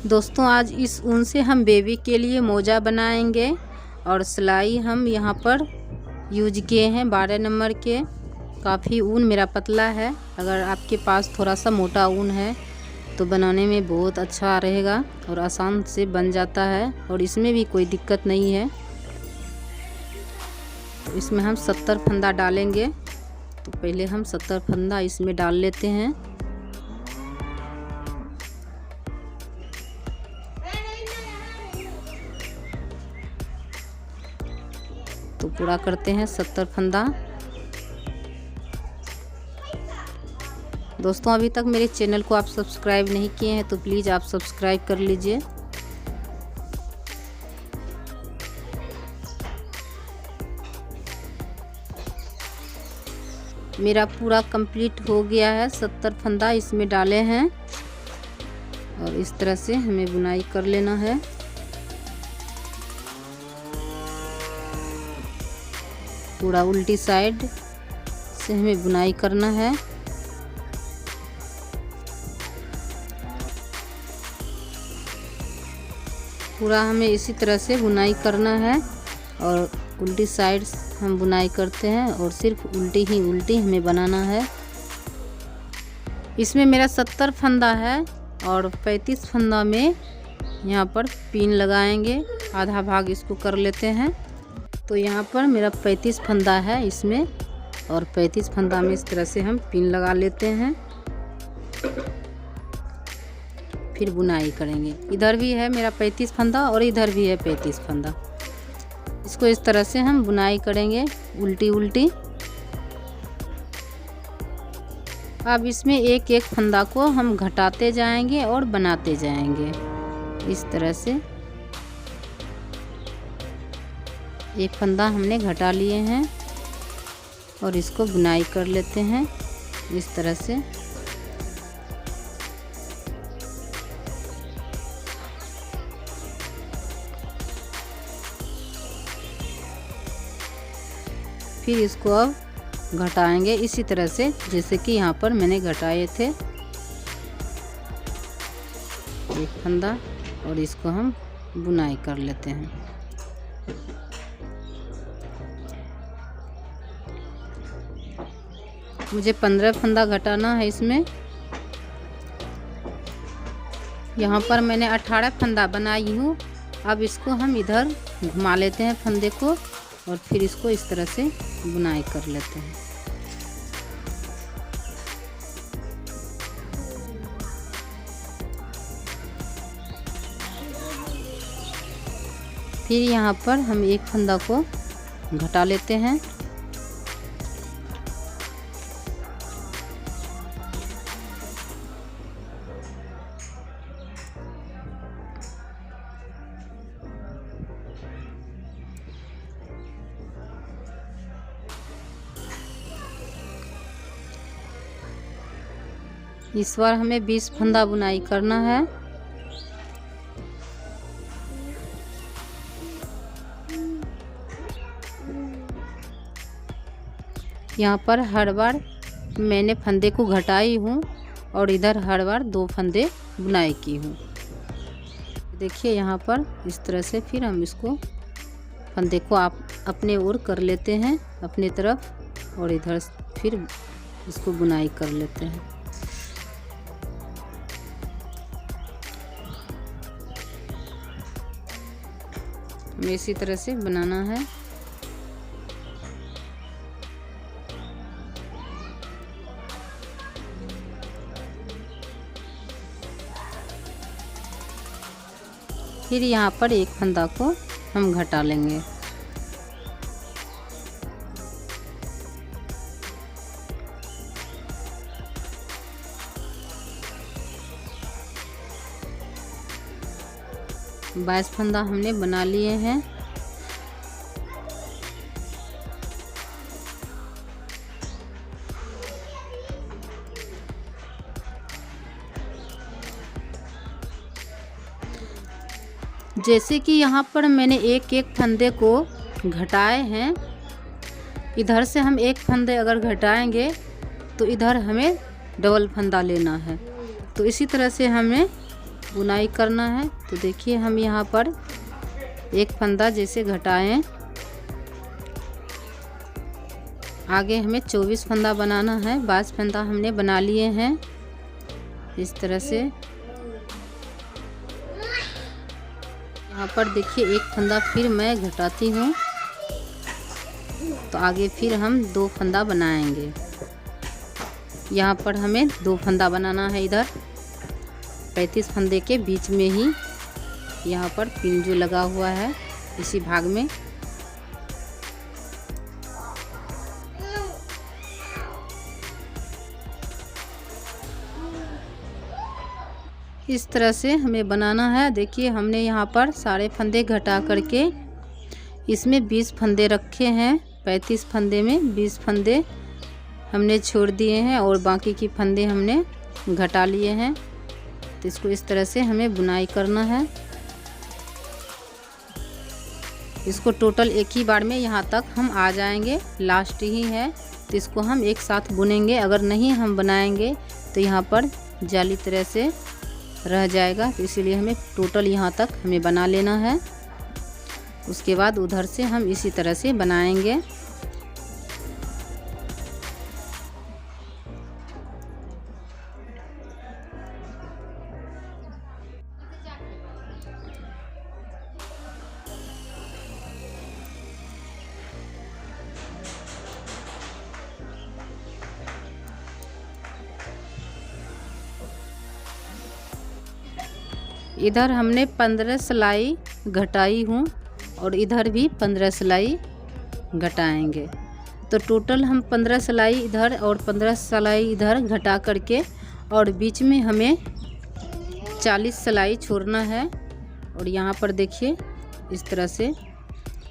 दोस्तों आज इस ऊन से हम बेबी के लिए मोजा बनाएंगे और सिलाई हम यहाँ पर यूज किए हैं 12 नंबर के। काफ़ी ऊन मेरा पतला है, अगर आपके पास थोड़ा सा मोटा ऊन है तो बनाने में बहुत अच्छा रहेगा और आसान से बन जाता है और इसमें भी कोई दिक्कत नहीं है। तो इसमें हम 70 फंदा डालेंगे, तो पहले हम 70 फंदा इसमें डाल लेते हैं। तो पूरा करते हैं 70 फंदा। दोस्तों अभी तक मेरे चैनल को आप सब्सक्राइब नहीं किए हैं तो प्लीज़ आप सब्सक्राइब कर लीजिए। मेरा पूरा कंप्लीट हो गया है, 70 फंदा इसमें डाले हैं और इस तरह से हमें बुनाई कर लेना है। पूरा उल्टी साइड से हमें बुनाई करना है। पूरा हमें इसी तरह से बुनाई करना है और उल्टी साइड हम बुनाई करते हैं और सिर्फ उल्टी ही उल्टी हमें बनाना है। इसमें मेरा 70 फंदा है और 35 फंदा में यहाँ पर पिन लगाएंगे, आधा भाग इसको कर लेते हैं। तो यहाँ पर मेरा 35 फंदा है इसमें और 35 फंदा में इस तरह से हम पिन लगा लेते हैं, फिर बुनाई करेंगे। इधर भी है मेरा 35 फंदा और इधर भी है 35 फंदा। इसको इस तरह से हम बुनाई करेंगे उल्टी उल्टी। अब इसमें एक एक फंदा को हम घटाते जाएंगे और बनाते जाएंगे इस तरह से। एक फंदा हमने घटा लिए हैं और इसको बुनाई कर लेते हैं इस तरह से। फिर इसको अब घटाएंगे इसी तरह से जैसे कि यहाँ पर मैंने घटाए थे एक फंदा, और इसको हम बुनाई कर लेते हैं। मुझे 15 फंदा घटाना है इसमें। यहाँ पर मैंने 18 फंदा बनाई हूँ। अब इसको हम इधर घुमा लेते हैं फंदे को और फिर इसको इस तरह से बुनाई कर लेते हैं। फिर यहाँ पर हम एक फंदा को घटा लेते हैं। इस बार हमें 20 फंदा बुनाई करना है। यहाँ पर हर बार मैंने फंदे को घटाई हूँ और इधर हर बार 2 फंदे बुनाई की हूँ। देखिए यहाँ पर इस तरह से फिर हम इसको फंदे को आप अपने ओर कर लेते हैं अपने तरफ और इधर फिर इसको बुनाई कर लेते हैं। हमें इसी तरह से बनाना है। फिर यहाँ पर एक फंदा को हम घटा लेंगे। बाईस फंदा हमने बना लिए हैं। जैसे कि यहाँ पर मैंने एक एक फंदे को घटाए हैं, इधर से हम एक फंदे अगर घटाएंगे तो इधर हमें डबल फंदा लेना है। तो इसी तरह से हमें बुनाई करना है। तो देखिए हम यहाँ पर एक फंदा जैसे घटाएं, आगे हमें 24 फंदा बनाना है। 22 फंदा हमने बना लिए हैं इस तरह से। यहाँ पर देखिए एक फंदा फिर मैं घटाती हूँ, तो आगे फिर हम 2 फंदा बनाएंगे। यहाँ पर हमें 2 फंदा बनाना है। इधर 35 फंदे के बीच में ही यहाँ पर पिन जो लगा हुआ है इसी भाग में। इस तरह से हमें बनाना है। देखिए हमने यहाँ पर सारे फंदे घटा करके इसमें 20 फंदे रखे हैं। 35 फंदे में 20 फंदे हमने छोड़ दिए हैं और बाकी की फंदे हमने घटा लिए हैं। तो इसको इस तरह से हमें बुनाई करना है। इसको टोटल एक ही बार में यहाँ तक हम आ जाएंगे, लास्ट ही है। तो इसको हम एक साथ बुनेंगे। अगर नहीं हम बनाएंगे तो यहाँ पर जाली तरह से रह जाएगा। तो इसीलिए हमें टोटल यहाँ तक हमें बना लेना है। उसके बाद उधर से हम इसी तरह से बनाएंगे। इधर हमने 15 सिलाई घटाई हूँ और इधर भी 15 सिलाई घटाएंगे। तो टोटल हम 15 सिलाई इधर और 15 सिलाई इधर घटा करके और बीच में हमें 40 सिलाई छोड़ना है। और यहाँ पर देखिए इस तरह से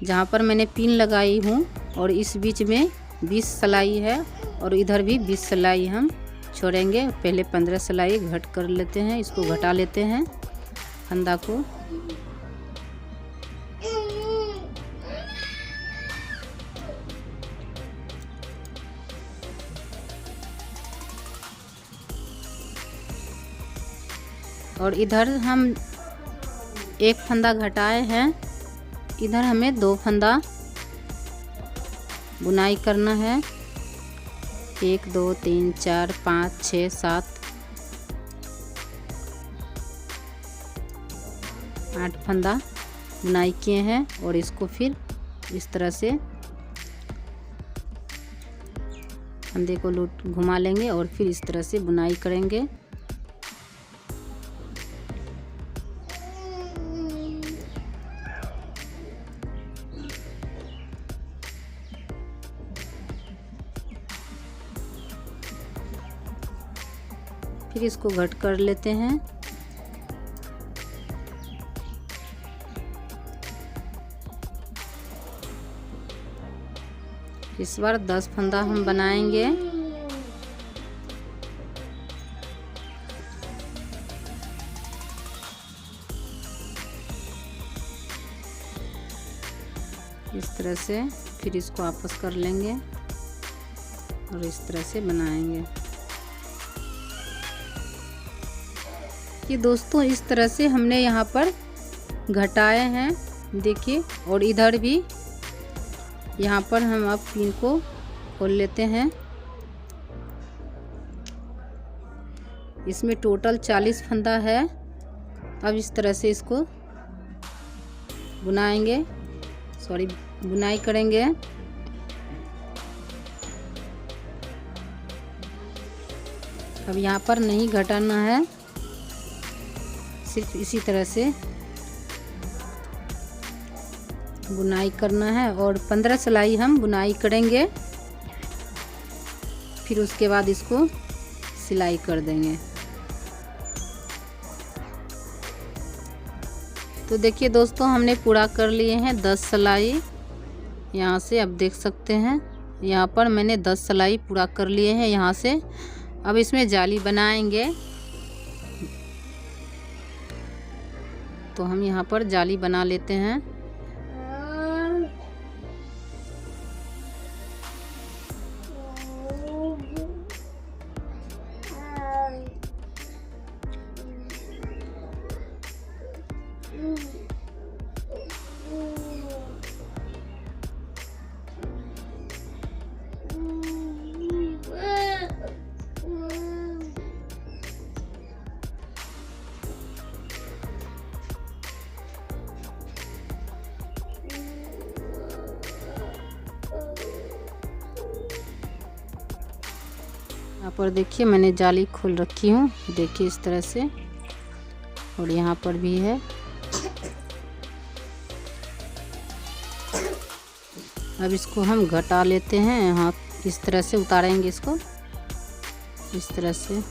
जहाँ पर मैंने पिन लगाई हूँ और इस बीच में 20 सिलाई है और इधर भी 20 सिलाई हम छोड़ेंगे। पहले 15 सिलाई घट कर लेते हैं, इसको घटा लेते हैं फंदा को। और इधर हम एक फंदा घटाए हैं, इधर हमें 2 फंदा बुनाई करना है। 1 2 3 4 5 6 7 8 फंदा बुनाई किए हैं। और इसको फिर इस तरह से फंदे को लूट घुमा लेंगे और फिर इस तरह से बुनाई करेंगे। फिर इसको घट कर लेते हैं। इस बार 10 फंदा हम बनाएंगे। इस तरह से फिर इसको वापस कर लेंगे और इस तरह से बनाएंगे। कि दोस्तों इस तरह से हमने यहाँ पर घटाए हैं, देखिए। और इधर भी यहाँ पर हम अब पिन को खोल लेते हैं। इसमें टोटल 40 फंदा है। अब इस तरह से इसको बुनाई करेंगे। अब यहाँ पर नहीं घटाना है, सिर्फ इसी तरह से बुनाई करना है। और 15 सिलाई हम बुनाई करेंगे, फिर उसके बाद इसको सिलाई कर देंगे। तो देखिए दोस्तों हमने पूरा कर लिए हैं 10 सिलाई। यहाँ से अब देख सकते हैं यहाँ पर मैंने 10 सिलाई पूरा कर लिए हैं यहाँ से। अब इसमें जाली बनाएंगे। तो हम यहाँ पर जाली बना लेते हैं। यहाँ पर देखिए मैंने जाली खोल रखी हूँ, देखिए इस तरह से, और यहाँ पर भी है। अब इसको हम घटा लेते हैं, यहाँ इस तरह से उतारेंगे इसको, इस तरह से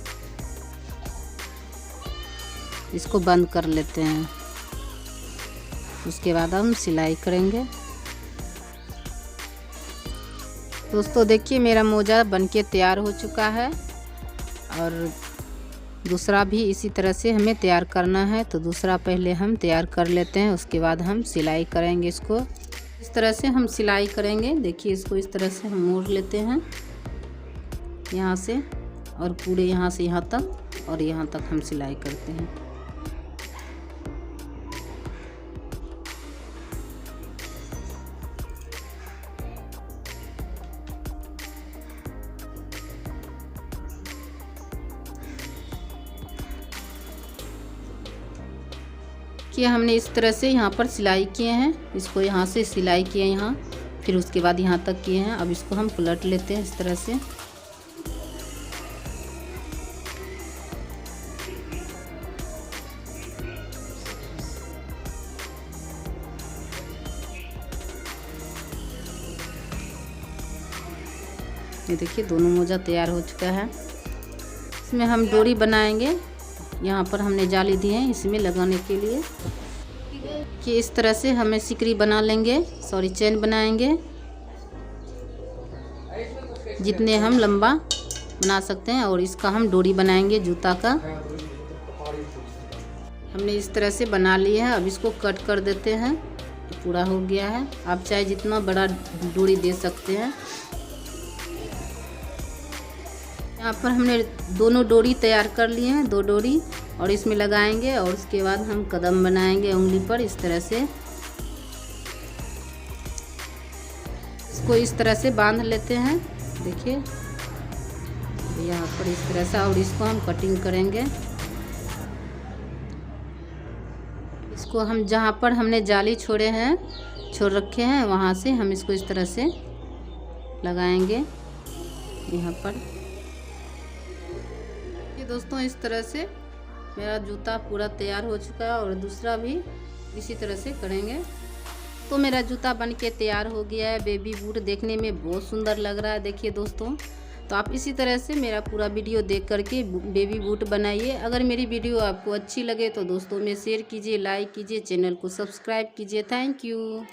इसको बंद कर लेते हैं। उसके बाद हम सिलाई करेंगे। दोस्तों देखिए मेरा मोजा बनके तैयार हो चुका है, और दूसरा भी इसी तरह से हमें तैयार करना है। तो दूसरा पहले हम तैयार कर लेते हैं, उसके बाद हम सिलाई करेंगे। इसको इस तरह से हम सिलाई करेंगे। देखिए इसको इस तरह से हम मोड़ लेते हैं यहाँ से, और पूरे यहाँ से यहाँ तक, और यहाँ तक हम सिलाई करते हैं। कि हमने इस तरह से यहाँ पर सिलाई किए हैं, इसको यहाँ से सिलाई किए यहाँ, फिर उसके बाद यहाँ तक किए हैं। अब इसको हम पलट लेते हैं इस तरह से। ये देखिए दोनों मोजा तैयार हो चुका है। इसमें हम डोरी बनाएंगे। यहाँ पर हमने जाली दी है इसमें लगाने के लिए, कि इस तरह से हमें सिकरी बना लेंगे, सॉरी चेन बनाएंगे, जितने हम लंबा बना सकते हैं। और इसका हम डोरी बनाएंगे जूता का। हमने इस तरह से बना लिया है। अब इसको कट कर देते हैं, पूरा हो गया है। आप चाहे जितना बड़ा डोरी दे सकते हैं। यहाँ पर हमने दोनों डोरी तैयार कर लिए हैं, 2 डोरी, और इसमें लगाएंगे। और उसके बाद हम कदम बनाएंगे उंगली पर इस तरह से। इसको इस तरह से बांध लेते हैं, देखिए यहाँ पर इस तरह से। और इसको हम कटिंग करेंगे। इसको हम जहाँ पर हमने जाली छोड़ रखे हैं वहाँ से हम इसको इस तरह से लगाएंगे यहाँ पर। दोस्तों इस तरह से मेरा जूता पूरा तैयार हो चुका है, और दूसरा भी इसी तरह से करेंगे। तो मेरा जूता बनके तैयार हो गया है। बेबी बूट देखने में बहुत सुंदर लग रहा है। देखिए दोस्तों, तो आप इसी तरह से मेरा पूरा वीडियो देख करके बेबी बूट बनाइए। अगर मेरी वीडियो आपको अच्छी लगे तो दोस्तों में शेयर कीजिए, लाइक कीजिए, चैनल को सब्सक्राइब कीजिए। Thank you.